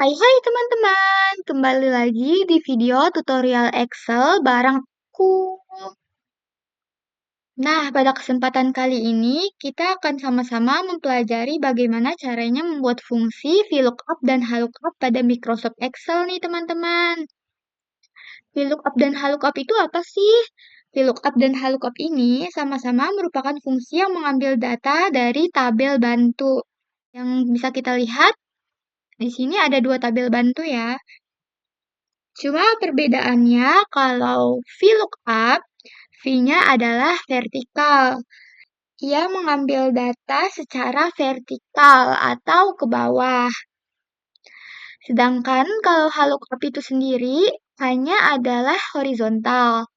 Hai teman-teman, kembali lagi di video tutorial Excel barengku. Nah, pada kesempatan kali ini kita akan sama-sama mempelajari bagaimana caranya membuat fungsi VLOOKUP dan HLOOKUP pada Microsoft Excel nih teman-teman. VLOOKUP dan HLOOKUP itu apa sih? VLOOKUP dan HLOOKUP ini sama-sama merupakan fungsi yang mengambil data dari tabel bantu. Yang bisa kita lihat, di sini ada dua tabel bantu ya. Cuma perbedaannya kalau VLOOKUP, V-nya adalah vertikal. Ia mengambil data secara vertikal atau ke bawah. Sedangkan kalau HLOOKUP itu sendiri hanya adalah horizontal.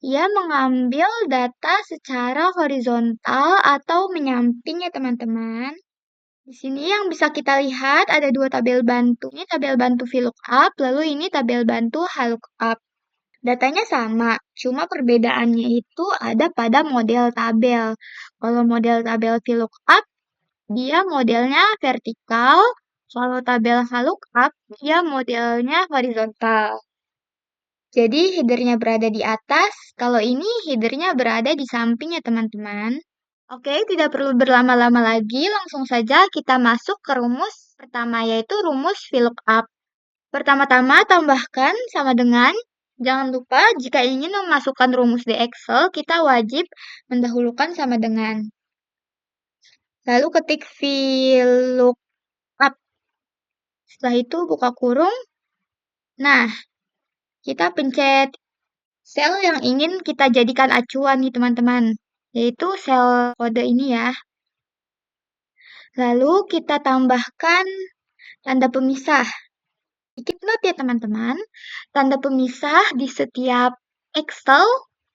Ia mengambil data secara horizontal atau menyamping ya teman-teman. Di sini yang bisa kita lihat ada dua tabel bantu. Ini tabel bantu VLOOKUP, lalu ini tabel bantu HLOOKUP. Datanya sama, cuma perbedaannya itu ada pada model tabel. Kalau model tabel VLOOKUP, dia modelnya vertikal. Kalau tabel HLOOKUP, dia modelnya horizontal. Jadi headernya berada di atas, kalau ini headernya berada di samping ya teman-teman. Oke, tidak perlu berlama-lama lagi, langsung saja kita masuk ke rumus pertama, yaitu rumus VLOOKUP. Pertama-tama tambahkan sama dengan, jangan lupa jika ingin memasukkan rumus di Excel, kita wajib mendahulukan sama dengan. Lalu ketik VLOOKUP. Setelah itu buka kurung. Nah, kita pencet sel yang ingin kita jadikan acuan nih teman-teman, yaitu sel kode ini ya. Lalu kita tambahkan tanda pemisah. Sedikit note ya teman-teman, tanda pemisah di setiap Excel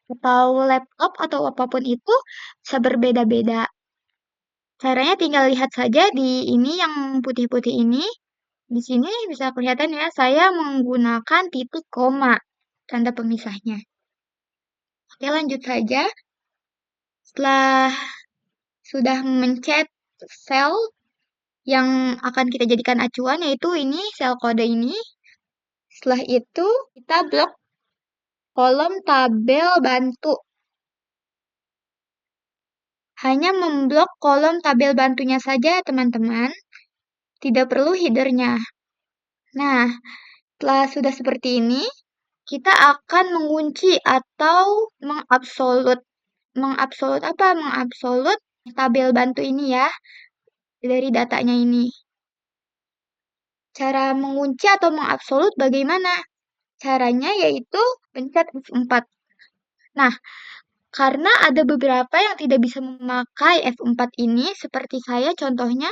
atau laptop atau apapun itu bisa berbeda-beda. Caranya tinggal lihat saja di ini yang putih-putih ini. Di sini bisa kelihatan ya, saya menggunakan titik koma tanda pemisahnya. Oke, lanjut saja. Setelah sudah mencet sel yang akan kita jadikan acuan, yaitu ini sel kode ini. Setelah itu kita blok kolom tabel bantu. Hanya memblok kolom tabel bantunya saja teman-teman, tidak perlu headernya. Nah, setelah sudah seperti ini, kita akan mengunci atau mengabsolut. Mengabsolut apa? Mengabsolut tabel bantu ini ya, dari datanya ini. Cara mengunci atau mengabsolut bagaimana? Caranya yaitu pencet F4. Nah, karena ada beberapa yang tidak bisa memakai F4 ini, seperti saya contohnya,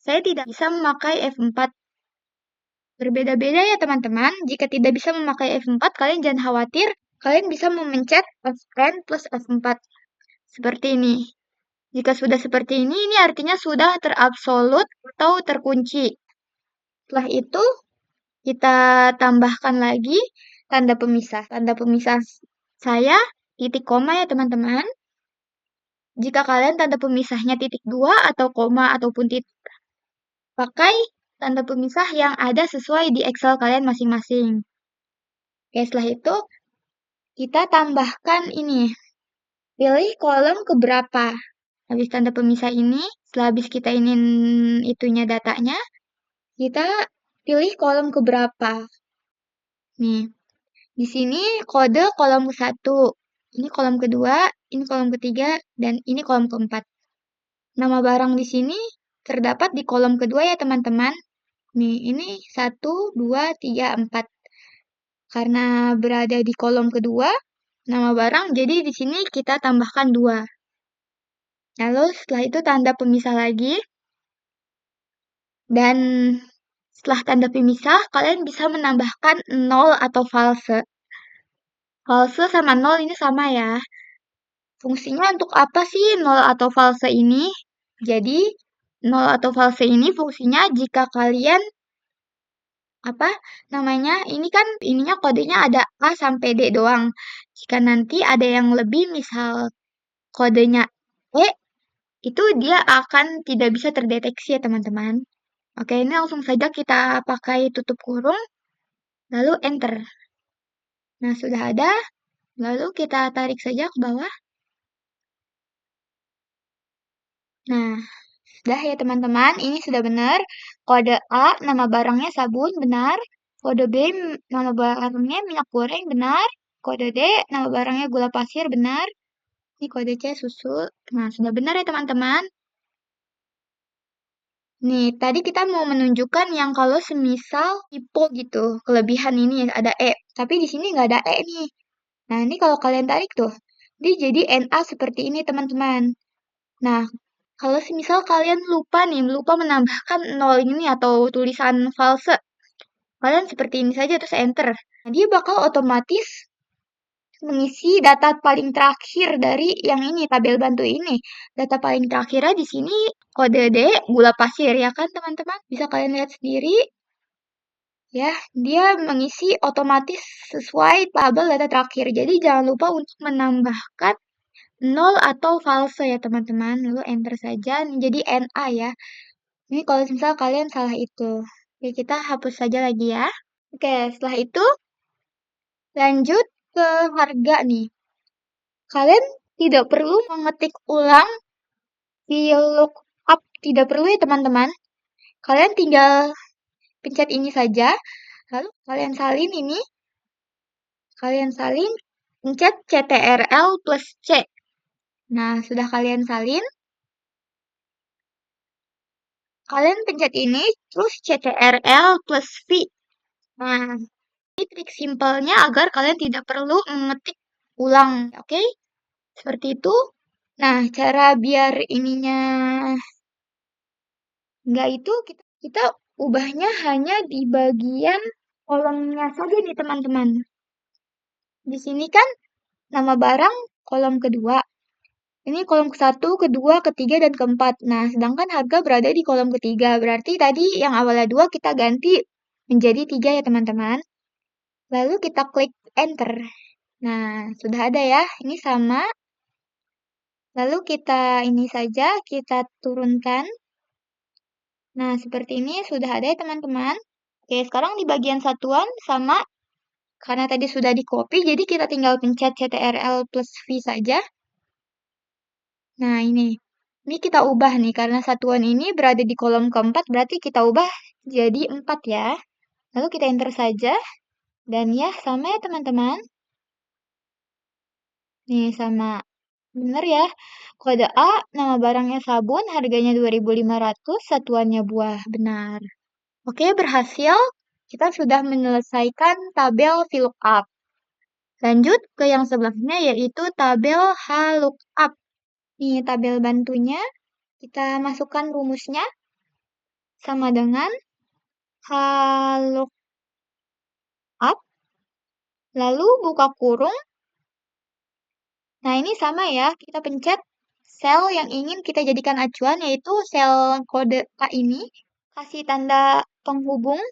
saya tidak bisa memakai F4. Berbeda-beda ya teman-teman, jika tidak bisa memakai F4, kalian jangan khawatir, kalian bisa memencet Fn plus F4. Seperti ini. Jika sudah seperti ini artinya sudah terabsolut atau terkunci. Setelah itu, kita tambahkan lagi tanda pemisah. Tanda pemisah saya titik koma ya teman-teman. Jika kalian tanda pemisahnya titik 2 atau koma ataupun titik, pakai tanda pemisah yang ada sesuai di Excel kalian masing-masing. Oke, setelah itu kita tambahkan ini. Pilih kolom keberapa. Habis tanda pemisah ini, setelah habis kita ingin itunya datanya, kita pilih kolom keberapa. Nih, di sini kode kolom ke-1. Ini kolom kedua, ini kolom ketiga, dan ini kolom keempat. Nama barang di sini terdapat di kolom kedua ya teman-teman. Nih, ini 1, 2, 3, 4. Karena berada di kolom kedua, nama barang, jadi di sini kita tambahkan 2. Lalu setelah itu tanda pemisah lagi. Dan setelah tanda pemisah, kalian bisa menambahkan 0 atau false. False sama 0 ini sama ya. Fungsinya untuk apa sih 0 atau false ini? Jadi, 0 atau false ini fungsinya jika kalian apa namanya? Ini kan ininya kodenya ada A sampai D doang. Jika nanti ada yang lebih, misal kodenya E, itu dia akan tidak bisa terdeteksi ya teman-teman. Oke, ini langsung saja kita pakai tutup kurung, lalu enter. Nah, sudah ada, lalu kita tarik saja ke bawah. Nah, sudah ya teman-teman, ini sudah benar. Kode A, nama barangnya sabun, benar. Kode B, nama barangnya minyak goreng, benar. Kode D, nama barangnya gula pasir, benar. Ini kode C, susu. Nah, sudah benar ya teman-teman. Nih, tadi kita mau menunjukkan yang kalau semisal typo gitu, kelebihan ini ada E. Tapi di sini nggak ada E nih. Nah, ini kalau kalian tarik tuh, dia jadi NA seperti ini teman-teman. Nah, kalau semisal kalian lupa menambahkan 0 ini atau tulisan false, kalian seperti ini saja terus enter. Nah, dia bakal otomatis mengisi data paling terakhir dari yang ini, tabel bantu ini. Data paling terakhirnya di sini kode D, gula pasir ya kan teman-teman? Bisa kalian lihat sendiri. Ya, dia mengisi otomatis sesuai tabel data terakhir. Jadi jangan lupa untuk menambahkan 0 atau false ya teman-teman. Lalu enter saja, jadi NA ya. Ini kalau misal kalian salah itu. Oke, kita hapus saja lagi ya. Oke, setelah itu lanjut ke harga nih. Kalian tidak perlu mengetik ulang VLOOKUP, tidak perlu ya teman-teman. Kalian tinggal pencet ini saja, lalu kalian salin ini. Kalian salin, pencet CTRL plus C. Nah, sudah kalian salin, kalian pencet ini, terus CTRL plus V. Nah, ini trik simpelnya agar kalian tidak perlu mengetik ulang, oke? Seperti itu. Nah, cara biar ininya enggak itu, kita ubahnya hanya di bagian kolomnya saja nih teman-teman. Di sini kan nama barang kolom kedua. Ini kolom ke-1, kedua, ketiga, dan keempat. Nah, sedangkan harga berada di kolom ketiga. Berarti tadi yang awalnya 2 kita ganti menjadi 3 ya teman-teman. Lalu kita klik enter. Nah, sudah ada ya. Ini sama. Lalu kita ini saja, kita turunkan. Nah, seperti ini sudah ada ya teman-teman. Oke, sekarang di bagian satuan sama. Karena tadi sudah di copy, jadi kita tinggal pencet CTRL plus V saja. Nah, ini. Ini kita ubah nih, karena satuan ini berada di kolom keempat, berarti kita ubah jadi 4 ya. Lalu kita enter saja. Dan ya, sama ya teman-teman. Nih, sama. Bener ya. Kode A, nama barangnya sabun, harganya 2.500, satuannya buah. Benar. Oke, berhasil. Kita sudah menyelesaikan tabel VLOOKUP. Lanjut ke yang sebelahnya, yaitu tabel HLOOKUP. Nih, tabel bantunya. Kita masukkan rumusnya sama dengan HLOOKUP. Lalu buka kurung. Nah, ini sama ya. Kita pencet sel yang ingin kita jadikan acuan, yaitu sel kode K ini. Kasih tanda penghubung.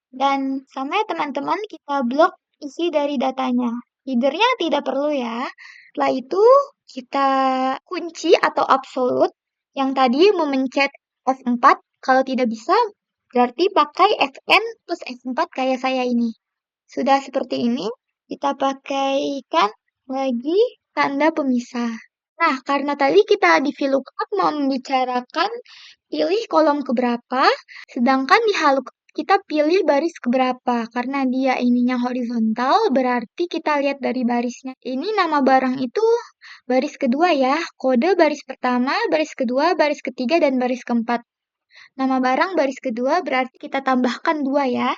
Dan sama ya teman-teman, kita blok isi dari datanya. Headernya tidak perlu ya. Setelah itu, kita kunci atau absolut. Yang tadi memencet F4. Kalau tidak bisa, berarti pakai Fn plus F4 kayak saya ini. Sudah seperti ini, kita pakaikan lagi tanda pemisah. Nah, karena tadi kita di VLOOKUP mau membicarakan pilih kolom keberapa, sedangkan di HLOOKUP kita pilih baris keberapa. Karena dia ininya horizontal, berarti kita lihat dari barisnya. Ini nama barang itu baris kedua ya, kode baris pertama, baris kedua, baris ketiga, dan baris keempat. Nama barang baris kedua berarti kita tambahkan 2 ya.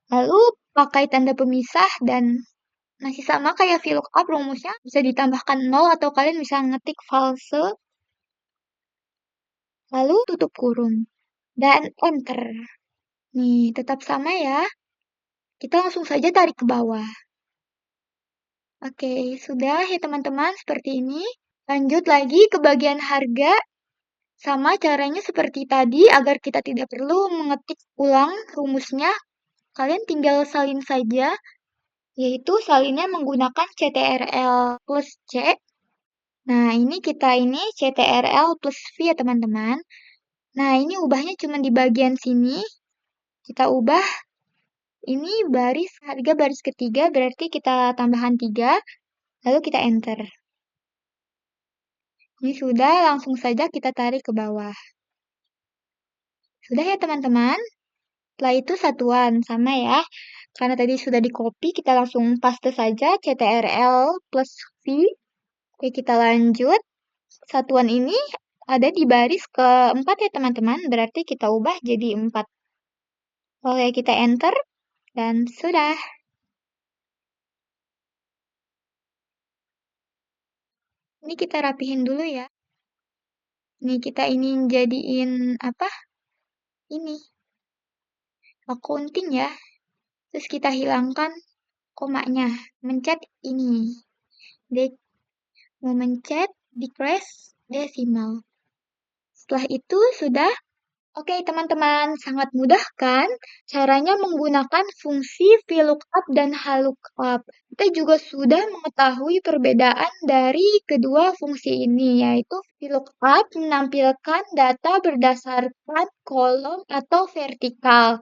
Lalu pakai tanda pemisah dan masih sama kayak VLOOKUP rumusnya, bisa ditambahkan 0 atau kalian bisa ngetik false, lalu tutup kurung, dan enter. Nih, tetap sama ya. Kita langsung saja tarik ke bawah. Oke, sudah ya teman-teman, seperti ini. Lanjut lagi ke bagian harga. Sama caranya seperti tadi, agar kita tidak perlu mengetik ulang rumusnya, kalian tinggal salin saja, yaitu salinnya menggunakan CTRL plus C. Nah, ini CTRL plus V ya teman-teman. Nah, ini ubahnya cuma di bagian sini. Kita ubah, ini baris, harga baris ketiga, berarti kita tambahan 3, lalu kita enter. Ini sudah, langsung saja kita tarik ke bawah. Sudah ya teman-teman? Setelah itu satuan, sama ya. Karena tadi sudah di copy, kita langsung paste saja CTRL plus V. Oke, kita lanjut. Satuan ini ada di baris keempat ya teman-teman, berarti kita ubah jadi 4. Oke, kita enter, dan sudah. Ini kita rapihin dulu ya. Ini kita ini jadiin apa? Ini, accounting ya. Terus kita hilangkan komanya, mencet ini. Mau mencet decrease desimal. Setelah itu sudah. Oke teman-teman, sangat mudah kan? Caranya menggunakan fungsi VLOOKUP dan HLOOKUP. Kita juga sudah mengetahui perbedaan dari kedua fungsi ini, yaitu VLOOKUP menampilkan data berdasarkan kolom atau vertikal.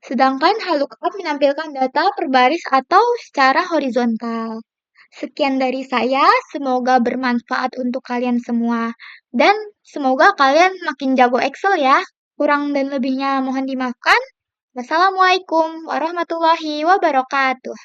Sedangkan HLOOKUP menampilkan data per baris atau secara horizontal. Sekian dari saya, semoga bermanfaat untuk kalian semua. Dan semoga kalian makin jago Excel ya. Kurang dan lebihnya mohon dimaafkan. Wassalamualaikum warahmatullahi wabarakatuh.